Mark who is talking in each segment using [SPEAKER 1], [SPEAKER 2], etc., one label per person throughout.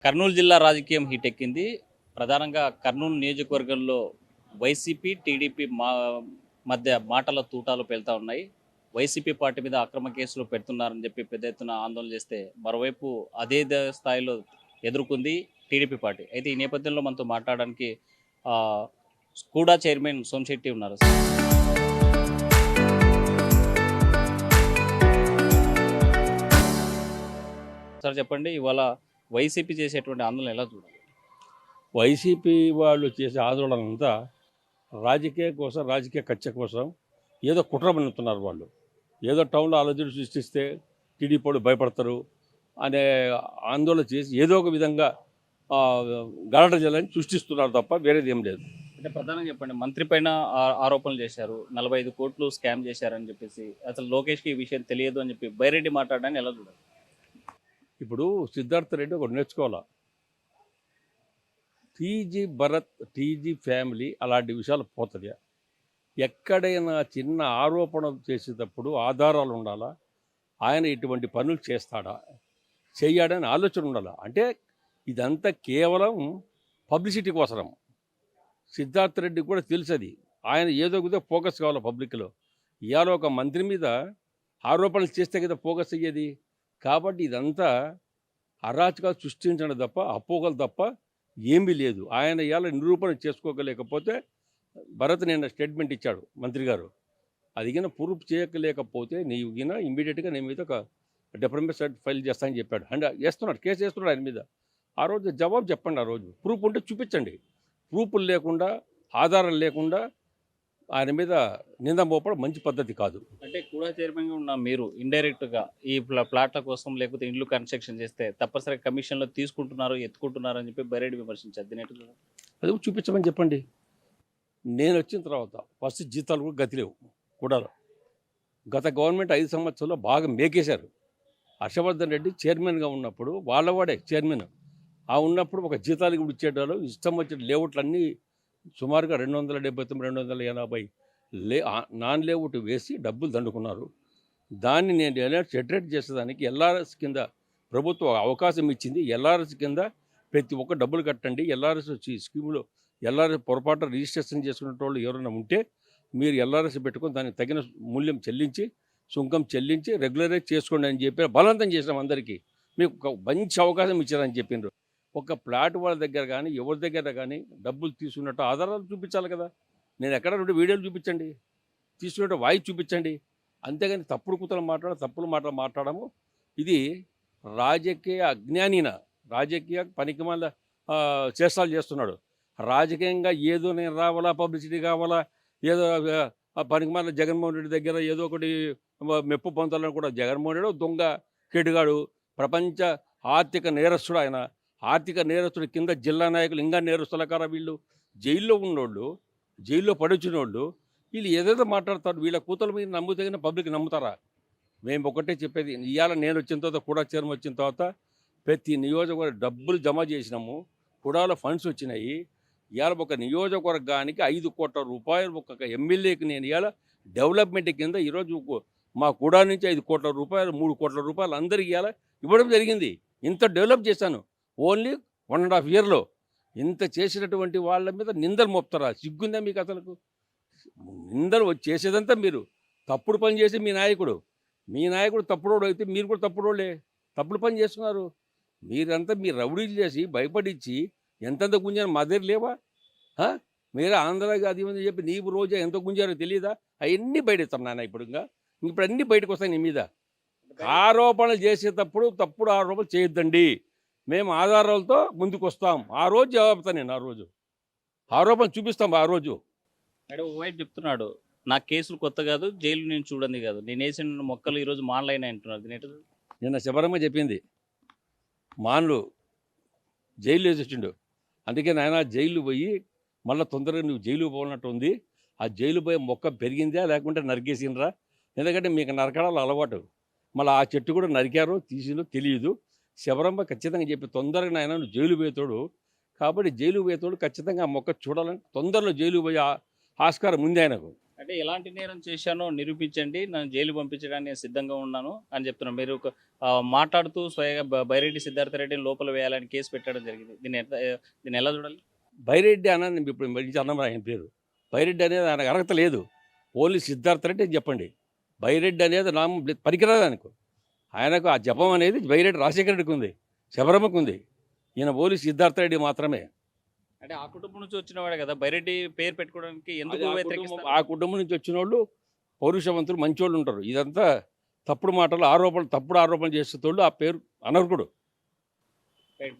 [SPEAKER 1] కర్నూలు జిల్లా రాజకీయం హీటెక్కింది. ప్రధానంగా కర్నూలు నియోజకవర్గంలో వైసీపీ, టీడీపీ మధ్య మాటల తూటాలు పేలుతా ఉన్నాయి. వైసీపీ పార్టీ మీద అక్రమ కేసులు పెడుతున్నారని చెప్పి పెద్ద ఎత్తున ఆందోళన చేస్తే, మరోవైపు అదే స్థాయిలో ఎదుర్కొంది టీడీపీ పార్టీ. అయితే ఈ నేపథ్యంలో మనతో మాట్లాడడానికి స్కూడా చైర్మన్ సోమశెట్టి ఉన్నారు. సార్ చెప్పండి, ఇవాళ వైసీపీ చేసేటువంటి ఆందోళన ఎలా చూడాలి?
[SPEAKER 2] వైసీపీ వాళ్ళు చేసే ఆందోళన అంతా రాజకీయ కోసం, రాజకీయ కక్ష కోసం ఏదో కుట్ర పన్నుతున్నారు వాళ్ళు. ఏదో టౌన్లో అలజడి సృష్టిస్తే టీడీపీ వాళ్ళు భయపడతారు అనే ఆందోళన చేసి ఏదో ఒక విధంగా గలాట చేయాలని సృష్టిస్తున్నారు తప్ప వేరేది ఏం లేదు.
[SPEAKER 1] అంటే ప్రధానంగా చెప్పండి, మంత్రి పైన ఆరోపణలు చేశారు, 45 కోట్లు స్కామ్ చేశారని చెప్పేసి, అసలు లోకేష్కి ఈ విషయం తెలియదు అని చెప్పి బైరెడ్డి మాట్లాడడాన్ని ఎలా చూడాలి?
[SPEAKER 2] ఇప్పుడు సిద్ధార్థ రెడ్డి ఒకటి నేర్చుకోవాలా. టీజీ భరత్, టీజీ ఫ్యామిలీ అలాంటి విషయాలు పోతుంది. ఎక్కడైనా చిన్న ఆరోపణ చేసేటప్పుడు ఆధారాలు ఉండాలా. ఆయన ఇటువంటి పనులు చేస్తాడా, చెయ్యాడని ఆలోచన ఉండాలా. అంటే ఇదంతా కేవలం పబ్లిసిటీ కోసరం. సిద్ధార్థ రెడ్డికి కూడా తెలుసది. ఆయన ఏదో ఒకదో ఫోకస్ కావాలి పబ్లిక్లో. ఇవాళ ఒక మంత్రి మీద ఆరోపణలు చేస్తే కదా ఫోకస్ అయ్యేది. కాబట్టి ఇదంతా అరాచకాలు సృష్టించడం తప్ప, అపోహలు తప్ప ఏమీ లేదు. ఆయన ఇవాళ నిరూపణ చేసుకోలేకపోతే, భరత్ నిన్న స్టేట్మెంట్ ఇచ్చాడు మంత్రి గారు, అది గిన ప్రూఫ్ చేయలేకపోతే నీవు గిన ఇమీడియట్గా నీ మీద ఒక డిఫరెన్స్ ఫైల్ చేస్తానని చెప్పాడు. అండ్ వేస్తున్నాడు, కేసు వేస్తున్నాడు ఆయన మీద. ఆ రోజు జవాబు చెప్పండి. ఆ రోజు ప్రూఫ్ ఉంటే చూపించండి. ప్రూఫ్లు లేకుండా, ఆధారం లేకుండా ఆయన మీద నింద మోపడం మంచి పద్ధతి కాదు.
[SPEAKER 1] అంటే కూడా చైర్మన్గా ఉన్న మీరు ఇండైరెక్ట్గా ఈ ప్లాట్ల కోసం లేకపోతే ఇండ్లు కన్స్ట్రక్షన్ చేస్తే తప్పనిసరిగా కమిషన్లో తీసుకుంటున్నారు, ఎత్తుకుంటున్నారు అని చెప్పి బైరెడ్డి విమర్శించారు. దీని
[SPEAKER 2] అది చూపించమని చెప్పండి. నేను వచ్చిన తర్వాత ఫస్ట్ జీతాలు కూడా గతి లేవు కూడా. గత గవర్నమెంట్ 5 సంవత్సరాల్లో బాగా మేకేశారు. హర్షవర్ధన్ రెడ్డి చైర్మన్గా ఉన్నప్పుడు వాళ్ళవాడే చైర్మన్ ఉన్నప్పుడు ఒక జీతాలు కూడా ఇచ్చేటాలు. ఇష్టం వచ్చిన లేఅవుట్లన్నీ సుమారుగా 279, 280 నాన్ లేఅవుట్ వేసి డబ్బులు దండుకున్నారు. దాన్ని నేను సెటరేట్ చేసేదానికి ఎల్ఆర్ఎస్ కింద ప్రభుత్వం అవకాశం ఇచ్చింది. ఎల్ఆర్ఎస్ కింద ప్రతి ఒక్క డబ్బులు కట్టండి. ఎల్ఆర్ఎస్ వచ్చి స్కీములో ఎల్ఆర్ఎస్ పొరపాటు రిజిస్ట్రేషన్ చేసుకునే వాళ్ళు ఎవరైనా ఉంటే మీరు ఎల్ఆర్ఎస్ పెట్టుకొని దానికి తగిన మూల్యం చెల్లించి, సుంకం చెల్లించి రెగ్యులరైజ్ చేసుకోండి అని చెప్పి బలవంతం చేసినాం అందరికీ. మీకు ఒక మంచి అవకాశం ఇచ్చారని చెప్పిండ్రు. ఒక ప్లాట్ వాళ్ళ దగ్గర కానీ ఎవరి దగ్గర కానీ డబ్బులు తీసుకున్నట్టు ఆధారాలు చూపించాలి కదా. నేను ఎక్కడ నుండి వీడియోలు చూపించండి, తీసుకున్నట్టు వాయిస్ చూపించండి. అంతేగాని తప్పుడు మాట్లాడము ఇది రాజకీయ అజ్ఞానిన, రాజకీయ పనికిమాల చేష్టాలు చేస్తున్నాడు. రాజకీయంగా ఏదో నేను రావాలా, పబ్లిసిటీ కావాలా, ఏదో పనికిమాల జగన్మోహన్ రెడ్డి దగ్గర ఏదో ఒకటి మెప్పు పొందాలని కూడా. జగన్మోహన్ రెడ్డి దొంగ కేటుగాడు, ప్రపంచ ఆర్థిక నేరస్తుడు. ఆయన ఆర్థిక నేరస్తుడు కింద జిల్లా నాయకులు ఇంకా నేరస్తుల కారా వీళ్ళు. జైల్లో ఉన్నోళ్ళు, జైల్లో పడొచ్చినోళ్ళు వీళ్ళు ఏదేదో మాట్లాడతారు. వీళ్ళ కూతుల మీద నమ్ముతగిన పబ్లిక్ నమ్ముతారా? మేము ఒకటే చెప్పేది, ఇవాళ నేను వచ్చిన తర్వాత, కూడా చైర్మన్ వచ్చిన తర్వాత ప్రతి నియోజకవర్గ డబ్బులు జమ చేసినాము. కుడాల ఫండ్స్ వచ్చినాయి. ఇవాళ ఒక నియోజకవర్గానికి 5 కోట్ల రూపాయలు ఒక్కొక్క ఎమ్మెల్యేకి నేను ఇవాళ డెవలప్మెంట్ కింద ఈరోజు మా కూడా నుంచి 5 కోట్ల రూపాయలు, 3 కోట్ల రూపాయలు అందరికీ ఇవాళ ఇవ్వడం జరిగింది. ఇంత డెవలప్ చేశాను ఓన్లీ 1.5 ఇయర్లో. ఇంత చేసినటువంటి వాళ్ళ మీద నిందలు మోపుతారా? సిగ్గుందా మీకు అసలు? నిందలు చేసేదంతా మీరు. తప్పుడు పని చేసి మీ నాయకుడు తప్పుడోడు అయితే మీరు కూడా తప్పుడోళ్ళే. తప్పుడు పని చేస్తున్నారు మీరంతా. మీరు రౌడీలు చేసి భయపడించి ఎంతెంత గుంజారు మా దగ్గర లేవా? మీరే ఆంధ్రాకి అది అని చెప్పి నీవు రోజా ఎంత గుంజారో తెలియదా? అవన్నీ బయటేస్తాం నాన్న. ఇప్పుడు అన్నీ బయటకు వస్తాయి నీ మీద. ఆరోపణలు చేసేటప్పుడు తప్పుడు ఆరోపణలు చేయొద్దండి. మేము ఆధారాలతో ముందుకు వస్తాం. ఆ రోజు జవాబుతాను నేను. ఆ రోజు ఆరోపణ చూపిస్తాం. ఆ రోజు
[SPEAKER 1] అంటే ఒకవైపు చెప్తున్నాడు, నా కేసులు కొత్త కాదు, జైలు నేను చూడండి కాదు, నేను వేసిన మొక్కలు ఈరోజు మాన్లైన్ అంటున్నారు.
[SPEAKER 2] నిన్న శబరంగా చెప్పింది, మాన్లు జైలు వేసేసిండు. అందుకే నాయన జైలు పోయి మళ్ళీ తొందరగా నువ్వు జైలు పోనట్టు ఉంది. ఆ జైలు పోయి మొక్క పెరిగిందా లేకుంటే నరికేసినరా? ఎందుకంటే మీకు నరకడాలు అలవాటు. మళ్ళీ ఆ చెట్టు కూడా నరికారో తీసిందో తెలియదు. శబరమ్మ ఖచ్చితంగా చెప్పి తొందరగా నాయన నువ్వు జైలు పోయేతోడు కాబట్టి జైలు పోయేతోడు ఖచ్చితంగా ఆ మొక్క చూడాలని తొందరలో జైలు పోయి ఆస్కారం ఉంది ఆయనకు.
[SPEAKER 1] అంటే ఎలాంటి నేరం చేశానో నిరూపించండి, నన్ను జైలు పంపించడానికి నేను సిద్ధంగా ఉన్నాను అని చెప్తున్నారు. మీరు మాట్లాడుతూ స్వయంగా బైరెడ్డి సిద్ధార్థ రెడ్డిని లోపల వేయాలని కేసు పెట్టడం జరిగింది. దీన్ని ఎలా చూడాలి?
[SPEAKER 2] బైరెడ్డి అన్న ఇప్పుడు అన్నం ఆయన పేరు బైరెడ్డి అనేది ఆయనకు అర్హత లేదు. ఓన్లీ సిద్ధార్థ రెడ్డి అని చెప్పండి. బైరెడ్డి అనేది నామం పనికిరాదు ఆయనకు. ఆయనకు ఆ జపం అనేది బైరెడ్డి రాజశేఖర రెడ్డికి ఉంది, శబరమ్మకు ఉంది. ఈయన ఓన్లీ సిద్ధార్థ రెడ్డి మాత్రమే.
[SPEAKER 1] అంటే ఆ కుటుంబం నుంచి వచ్చిన వాడే కదా, బైరెడ్డి పేరు పెట్టుకోవడానికి ఎందుకు వ్యతిరేకిస్తారు?
[SPEAKER 2] ఆ కుటుంబం నుంచి వచ్చిన వాళ్ళు పౌరుషవంతులు, మంచోళ్ళు ఉంటారు. ఇదంతా తప్పుడు మాటలు, తప్పుడు ఆరోపణలు చేసేటోళ్ళు ఆ పేరు అనర్హుడు.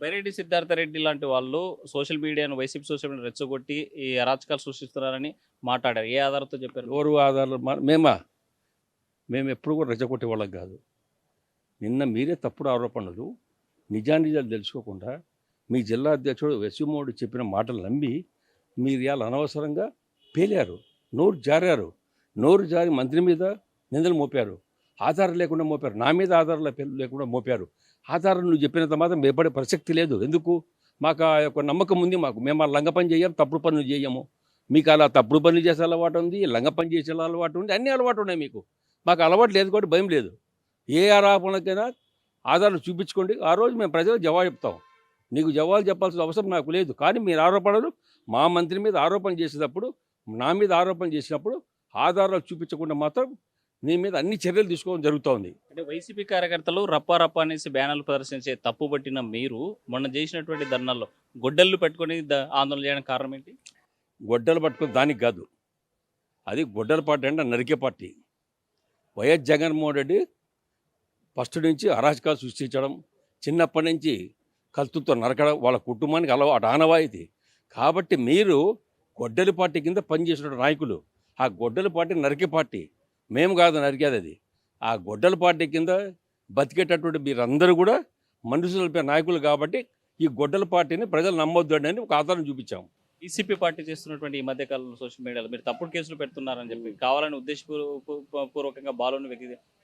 [SPEAKER 1] బైరెడ్డి సిద్ధార్థ రెడ్డి లాంటి వాళ్ళు సోషల్ మీడియాను, వైసీపీ సోషల్ మీడియా రెచ్చగొట్టి ఈ అరాచకాలు సృష్టిస్తున్నారని మాట్లాడారు. ఏ ఆధారంతో చెప్పారు?
[SPEAKER 2] ఎవరు ఆధారాలు మేము ఎప్పుడు కూడా రెచ్చగొట్టే వాళ్ళం కాదు. నిన్న మీరే తప్పుడు ఆరోపణలు, నిజానిజాలు తెలుసుకోకుండా మీ జిల్లా అధ్యక్షుడు వెసిమోడు చెప్పిన మాటలు నమ్మి మీరు ఇవాళ అనవసరంగా పేలారు, నోరు జారి మంత్రి మీద నిందలు మోపారు. ఆధారం లేకుండా మోపారు, నా మీద ఆధారం లేకుండా మోపారు. ఆధారం నువ్వు చెప్పినంత మాత్రం భయపడే ప్రసక్తి లేదు. ఎందుకు? మాకు ఆ యొక్క నమ్మకం ఉంది. మేము ఆ లంగ పని చేయం, తప్పుడు పనులు చేయము. మీకు అలా తప్పుడు పనులు చేసే అలవాటు ఉంది, లంగ పని చేసే అలవాటు ఉంది, అన్ని అలవాటు ఉన్నాయి మీకు. మాకు అలవాటు లేదు కాబట్టి భయం లేదు. ఏ ఆరోపణకైనా ఆధారాలు చూపించుకోండి, ఆ రోజు మేము ప్రజలకు జవాబు చెప్తాం. నీకు జవాబు చెప్పాల్సిన అవసరం నాకు లేదు. కానీ మీరు ఆరోపణలు మా మంత్రి మీద ఆరోపణ చేసేటప్పుడు, నా మీద ఆరోపణ చేసినప్పుడు ఆధారాలు చూపించకుండా మాత్రం నీ మీద అన్ని చర్యలు తీసుకోవడం జరుగుతోంది.
[SPEAKER 1] అంటే వైసీపీ కార్యకర్తలు రప్ప అనేసి బ్యానర్లు ప్రదర్శించే తప్పు పట్టిన మీరు మొన్న చేసినటువంటి ధర్నాల్లో గొడ్డళ్ళు పెట్టుకొని ఆందోళన చేయడానికి కారణం ఏంటి?
[SPEAKER 2] గొడ్డలు పట్టుకుని దానికి కాదు, అది గొడ్డల పార్టీ అంటే నరికే party. YS Jaganmohan Reddy first నుంచి అరాచకాలు సృష్టించడం, చిన్నప్పటి నుంచి కత్తుతో నరకడం వాళ్ళ కుటుంబానికి అలవాటు, ఆనవాయితీ. కాబట్టి మీరు గొడ్డలి పార్టీ కింద పనిచేసిన నాయకులు. ఆ గొడ్డలి పార్టీ నరికే పార్టీ, మేము కాదు నరికేది అది. ఆ గొడ్డల పార్టీ కింద బతికేటటువంటి మీరందరూ కూడా మనుషులపై నాయకులు. కాబట్టి ఈ గొడ్డల పార్టీని ప్రజలు నమ్మొద్దు అని ఒక ఆధారం చూపించాము.
[SPEAKER 1] వైసీపీ పార్టీ చేస్తున్నటువంటి ఈ మధ్య కాలంలో సోషల్ మీడియాలో మీరు తప్పుడు కేసులు పెడుతున్నారని చెప్పి, కావాలని ఉద్దేశపూర్వకంగా బాలుని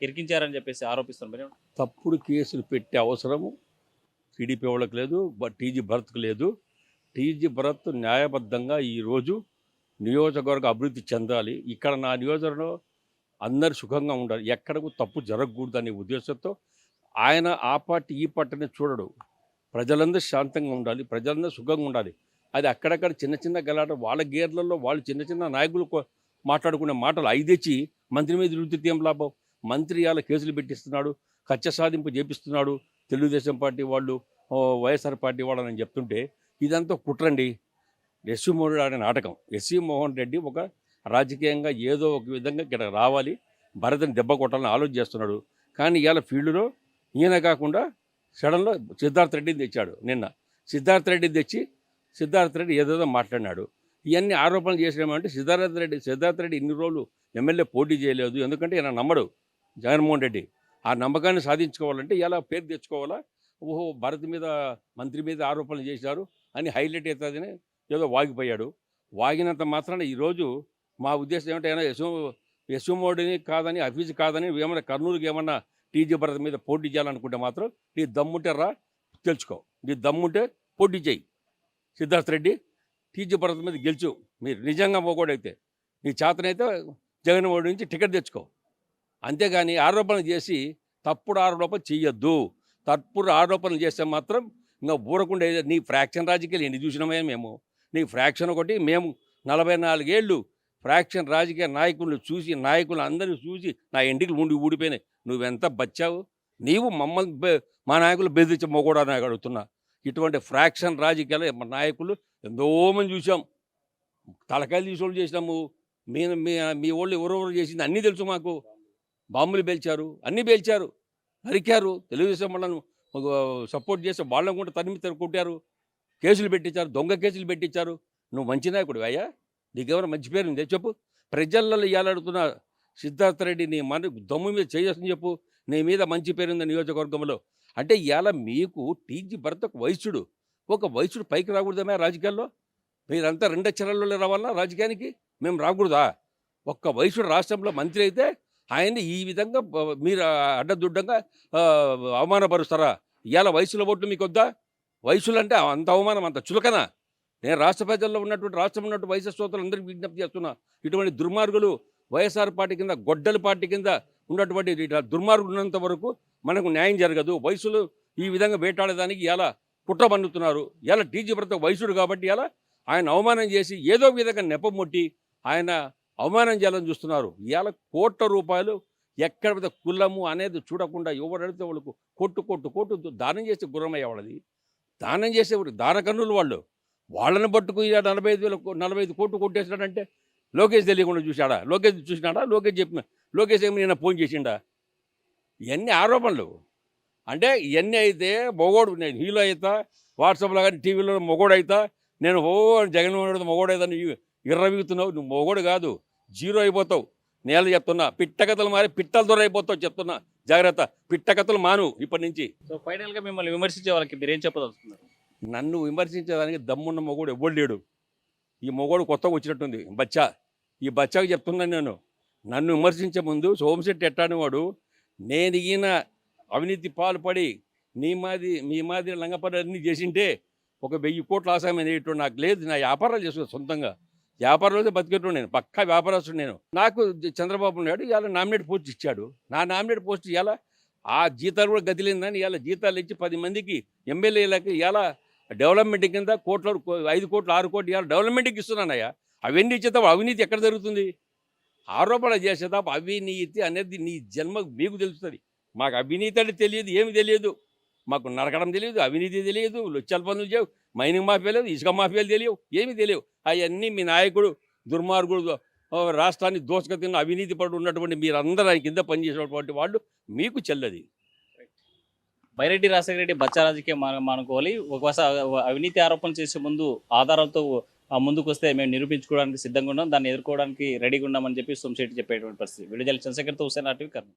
[SPEAKER 1] ఇరికించారని చెప్పేసి ఆరోపిస్తున్నారు. మీరు
[SPEAKER 2] తప్పుడు కేసులు పెట్టే అవసరము టీడీపీ వాళ్ళకి లేదు, టీజీ భరత్కు లేదు. టీజీ భరత్ న్యాయబద్ధంగా ఈరోజు నియోజకవర్గ అభివృద్ధి చెందాలి, ఇక్కడ నా నియోజకవర్గంలో అందరు సుఖంగా ఉండాలి, ఎక్కడకు తప్పు జరగకూడదు అనే ఉద్దేశంతో ఆయన ఆ పార్టీ ఈ పార్టీని చూడడు. ప్రజలందరూ శాంతంగా ఉండాలి, ప్రజలందరూ సుఖంగా ఉండాలి. అది అక్కడక్కడ చిన్న చిన్న గలాట, వాళ్ళ గేర్లలో వాళ్ళు చిన్న చిన్న నాయకులు మాట్లాడుకునే మాటలు ఐదెచ్చి మంత్రి మీద నిలుపుతే ఏం లాభం? మంత్రి ఇవాళ కేసులు పెట్టిస్తున్నాడు, కక్ష సాధింపు చేపిస్తున్నాడు. తెలుగుదేశం పార్టీ వాళ్ళు, వైఎస్ఆర్ పార్టీ వాళ్ళని చెప్తుంటే ఇదంతా కుట్రండి. ఎస్వి మోహన్ రెడ్డి అనే నాటకం. ఎస్వి మోహన్ రెడ్డి ఒక రాజకీయంగా ఏదో ఒక విధంగా ఇక్కడ రావాలి, భరత్ని దెబ్బ కొట్టాలని ఆలోచన చేస్తున్నాడు. కానీ ఇవాళ ఫీల్డ్లో ఈయన కాకుండా సడన్లో సిద్ధార్థ రెడ్డిని తెచ్చాడు. నిన్న సిద్ధార్థ రెడ్డిని తెచ్చి సిద్ధార్థ రెడ్డి ఏదేదో మాట్లాడినాడు. ఇవన్నీ ఆరోపణలు చేసినామంటే సిద్ధార్థ రెడ్డి ఇన్ని రోజులు ఎమ్మెల్యే పోటీ చేయలేదు. ఎందుకంటే ఈయన నమ్మడు జగన్మోహన్ రెడ్డి. ఆ నమ్మకాన్ని సాధించుకోవాలంటే ఇలా పేరు తెచ్చుకోవాలా, ఓహో భరత్ మీద మంత్రి మీద ఆరోపణలు చేశారు అని హైలైట్ అవుతుందని ఏదో వాగిపోయాడు. వాగినంత మాత్రాన ఈరోజు మా ఉద్దేశం ఏమంటే యశోమోడిని కాదని, అఫీజ్ కాదని, ఏమన్నా కర్నూలుకి ఏమన్నా టీజీ భరత్ మీద పోటీ చేయాలనుకుంటే మాత్రం నీ దమ్ముంటే రా తెలుసుకో, నీ దమ్ముంటే పోటీ చేయి. సిద్ధార్థ రెడ్డి టీజీ భరత్ మీద గెలుచు. మీరు నిజంగా పోకూడైతే నీ చేతనైతే జగన్మోహన్ నుంచి టికెట్ తెచ్చుకో. అంతేగాని ఆరోపణలు చేసి తప్పుడు ఆరోపణ చెయ్యొద్దు. తప్పుడు ఆరోపణలు చేస్తే మాత్రం ఇంకా ఊరకుండా నీ ఫ్రాక్షన్ రాజకీయాలు ఎన్ని చూసినామే మేము. నీ ఫ్రాక్షన్ ఒకటి, మేము 44 ఏళ్ళు ఫ్రాక్షన్ రాజకీయ నాయకులను చూసి, నాయకులు అందరినీ చూసి నా ఎంటికలు ఊడిపోయినాయి. నువ్వెంత బచ్చావు? నీవు మమ్మల్ని మా నాయకులు బెదిరించి మొగోడా నాకు అడుగుతున్నా. ఇటువంటి ఫ్రాక్షన్ రాజకీయాలు మా నాయకులు ఎంతోమంది చూసాం. తలకాయలు తీసుకోళ్ళు చేసినాము. మీ వాళ్ళు ఎవరెవరు చేసింది అన్నీ తెలుసు మాకు. బాంబులు పేల్చారు, అన్నీ పేల్చారు, నరికారు. తెలుగుదేశం వాళ్ళను సపోర్ట్ చేస్తే వాళ్ళని కూడా తరిమి కొట్టారు, కేసులు పెట్టించారు, దొంగ కేసులు పెట్టించారు. నువ్వు మంచి నాయకుడు అయ్యా, నీకెవరు మంచి పేరు ఉందే చెప్పు. ప్రజలలో ఇవ్వాలడుతున్న సిద్ధార్థ రెడ్డి నీ దమ్ము మీద చేయాల్సింది చెప్పు. నీ మీద మంచి పేరుంది నియోజకవర్గంలో. అంటే ఇవాళ మీకు టీజీ భరత్ వైశ్యుడు, ఒక వైశ్యుడు పైకి రాకూడదమే రాజకీయాల్లో? మీరంతా 2 అక్షరాల్లో రావాలా రాజకీయానికి? మేము రాకూడదా? ఒక్క వైశ్యుడు రాష్ట్రంలో మంత్రి అయితే ఆయన్ని ఈ విధంగా మీరు అడ్డదుడ్డంగా అవమానపరుస్తారా? ఇవాళ వయసులో ఓట్లు మీకు వద్దా? వయసులు అంటే అంత అవమానం, అంత చులకన. నేను రాష్ట్ర ప్రజల్లో ఉన్నటువంటి రాష్ట్రంలో ఉన్నటువంటి వైఎస్ఆర్ సోదరులందరికీ విజ్ఞప్తి చేస్తున్నా, ఇటువంటి దుర్మార్గులు వైఎస్ఆర్ పార్టీ కింద గొడ్డల పార్టీ కింద ఉన్నటువంటి ఇట్లా దుర్మార్గులు ఉన్నంత వరకు మనకు న్యాయం జరగదు. వయసులు ఈ విధంగా వేటాడేదానికి ఎలా కుట్ర పన్నుతున్నారు. ఎలా టీజీ భర్త వయసుడు కాబట్టి ఎలా ఆయన అవమానం చేసి ఏదో విధంగా నెపమొట్టి ఆయన అవమానం చేయాలని చూస్తున్నారు. ఇవాళ కోట్ల రూపాయలు ఎక్కడ పెద్ద కులము అనేది చూడకుండా ఎవరైతే వాళ్ళకు కొట్టు దానం చేసే గుర్రమయ్యే వాళ్ళది. దానం చేసేవాడు దానకన్నులు వాళ్ళని పట్టుకు 45 కోట్లు కొట్టేసినాడంటే లోకేష్ తెలియకుండా చూశాడా? లోకేష్ చూసినాడా? లోకేష్ ఏమి నేను ఫోన్ చేసిండా? ఇవన్నీ ఆరోపణలు. అంటే ఇవన్నీ అయితే మొగోడు, నేను హీరో అవుతా, వాట్సాప్లో కానీ టీవీలో మొగోడు అవుతా, నేను జగన్మోహన్ రెడ్డి మొగోడు అవుతా, నువ్వు ఇర్రవీగుతున్నావు. నువ్వు మొగోడు కాదు, జీరో అయిపోతావు. నేను చెప్తున్నా, పిట్టకథలు మారి పిట్టల దొర అయిపోతావు. చెప్తున్నా జాగ్రత్త, పిట్టకథలు మాను ఇప్పటి నుంచి.
[SPEAKER 1] సో ఫైనల్గా మిమ్మల్ని విమర్శించే వాళ్ళకి మీరేం చెప్పదలుచుకున్నారు?
[SPEAKER 2] నన్ను విమర్శించేదానికి దమ్మున్న మొగోడు ఎవ్వడు లేడు. ఈ మొగోడు కొత్తగా వచ్చినట్టుంది బచ్చా. ఈ బచ్చాకి చెప్తున్నాను నేను, నన్ను విమర్శించే ముందు సోమశెట్టి ఎట్టానివాడు, నేను ఈయన అవినీతి పాల్పడి మీ మాది లంగపడి అన్నీ చేసింటే 1000 కోట్ల ఆసామని వేయటం నాకు లేదు. నా వ్యాపారాలు చేసుకున్నాను సొంతంగా, వ్యాపారంలో బతికేటో నేను పక్కా వ్యాపారస్తుడు. నేను నాకు చంద్రబాబు నాయుడు ఇవాళ నామినేట్ పోస్ట్ ఇచ్చాడు. నా నామినేట్ పోస్ట్ ఇవాళ ఆ జీతాలు కూడా గదిలేందని ఇవాళ జీతాలు ఇచ్చి 10 మందికి ఎమ్మెల్యేలకి ఇవాళ డెవలప్మెంట్ కింద 5 కోట్లు 6 కోట్లు ఇవాళ డెవలప్మెంట్కి ఇస్తున్నానయ్యా. అవన్నీ ఇచ్చేత అవినీతి ఎక్కడ జరుగుతుంది? ఆరోపణ చేసేదా అవినీతి అనేది నీ జన్మ మీకు తెలుస్తుంది. మాకు అవినీతి అంటే తెలియదు, ఏమి తెలియదు. మాకు నరకడం తెలియదు, అవినీతి తెలియదు, లొచ్చల పనులు చేయవు, మైనింగ్ మాఫియా లేదు, ఇసుక మాఫియాలు తెలియవు, ఏమీ తెలియవు. అవన్నీ మీ నాయకుడు దుర్మార్గుడు రాష్ట్రాన్ని దోసుక తిన్న అవినీతి పడు ఉన్నటువంటి మీరందరూ ఆయన కింద పనిచేసినటువంటి వాళ్ళు మీకు చెల్లది.
[SPEAKER 1] బైరెడ్డి రాజశేఖర రెడ్డి బచ్చా రాజకీయం మానుకోవాలి. ఒకసారి అవినీతి ఆరోపణలు చేసే ముందు ఆధారాలతో ముందుకు వస్తే మేము నిరూపించుకోవడానికి సిద్ధంగా ఉన్నాం, దాన్ని ఎదుర్కోవడానికి రెడీగా ఉన్నామని చెప్పి సోమశెట్టి చెప్పేటువంటి పరిస్థితి. విడుదల చంద్రశేఖర్తో హుసేన్ RTV కర్నూలు.